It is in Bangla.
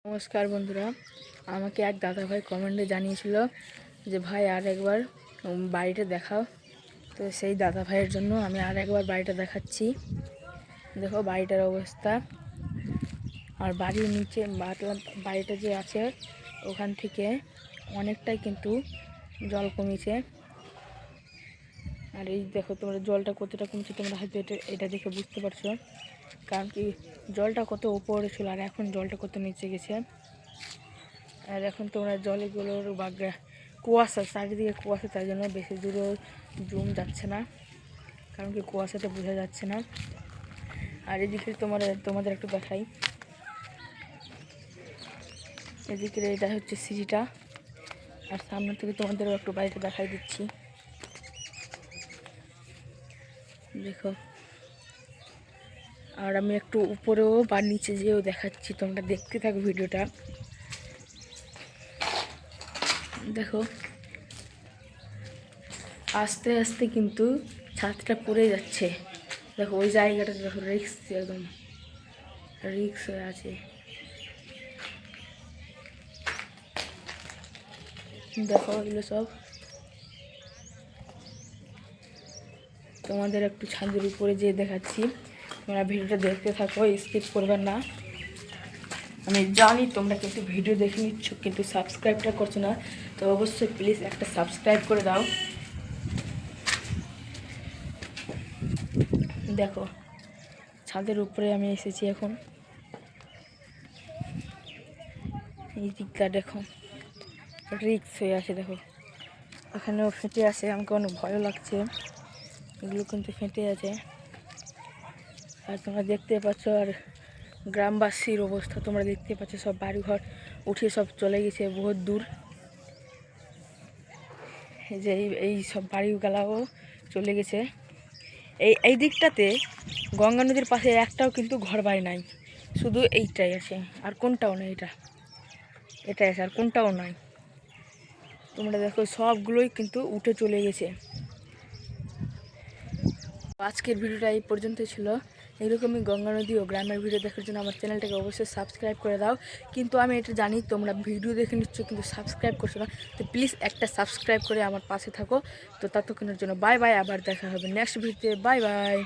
নমস্কার বন্ধুরা, আমাকে এক দাদা ভাই কমেন্টে জানিয়েছিল যে ভাই আর একবার বাড়িটা দেখাও। তো সেই দাদা ভাইয়ের জন্য আমি আর একবার বাড়িটা দেখাচ্ছি। দেখো বাড়িটার অবস্থা। আর বাড়ির নিচে বাড়িটা যে আছে ওখান থেকে অনেকটাই কিন্তু জল কমেছে। আর এই দেখো তোমরা জলটা কতটা কমছে, তোমরা হয়তো এটা দেখে বুঝতে পারছো, কারণ কি জলটা কত উপরে ছিল আর এখন জলটা কত নিচে গেছে। আর এখন তোমরা জলগুলোর বা কুয়াশা, চারিদিকে কুয়াশা, তাই জন্য বেশি দূরে জুম যাচ্ছে না, কারণ কি কুয়াশাতে বোঝা যাচ্ছে না। আর এদিকে তোমাদের একটু দেখাই, এদিকে এটা হচ্ছে সিঁড়িটা, আর সামনে থেকে তোমাদেরও একটু বাড়িটা দেখাই দিচ্ছি। দেখো, আর আমি একটু উপরেও বা নিচে যেও দেখাচ্ছি, তোমরা দেখতে থাকো ভিডিওটা। দেখো আস্তে আস্তে কিন্তু ছাদটা পড়ে যাচ্ছে। দেখো ওই জায়গাটা দেখো রিক্স, একদম রিক্স হয়ে আছে। দেখো এগুলো সব তোমাদের একটু ছাদের উপরে যেয়ে দেখাচ্ছি, তোমরা ভিডিওটা দেখতে থাকো, স্কিপ করবে না। আমি জানি তোমরা কিন্তু ভিডিও দেখে নিচ্ছ কিন্তু সাবস্ক্রাইবটা করছো না, তো অবশ্যই প্লিজ একটা সাবস্ক্রাইব করে দাও। দেখো ছাদের উপরে আমি এসেছি এখন, এই দিকটা দেখো রিক্স হয়ে আছে। দেখো এখানেও ফেটে আছে, আমাকে অনেক ভয়ও লাগছে, এগুলো কিন্তু ফেটে আছে। আর তোমরা দেখতে পাচ্ছ, আর গ্রামবাসীর অবস্থা তোমরা দেখতে পাচ্ছ, সব বাড়িঘর উঠে সব চলে গেছে বহুত দূর। এই যে এই সব বাড়িগুলাও চলে গেছে। এই দিকটাতে গঙ্গা নদীর পাশে একটাও কিন্তু ঘর বাড়ি নাই, শুধু এইটাই আছে, আর কোনটাও নেই। এটাই আছে, আর কোনটাও নয়। তোমরা দেখো সবগুলোই কিন্তু উঠে চলে গেছে। আজকের ভিডিওটা এই পর্যন্ত ছিল। এরকমই গঙ্গা নদী ও গ্রামের ভিডিও দেখার জন্য আমার চ্যানেলটাকে অবশ্যই সাবস্ক্রাইব করে দাও। কিন্তু আমি এটা জানি তোমরা ভিডিও দেখে নিচ্ছ কিন্তু সাবস্ক্রাইব করছো না, তো প্লিজ একটা সাবস্ক্রাইব করে আমার পাশে থাকো। তো ততক্ষণের জন্য বাই বাই, আবার দেখা হবে নেক্সট ভিডিওতে। Bye bye.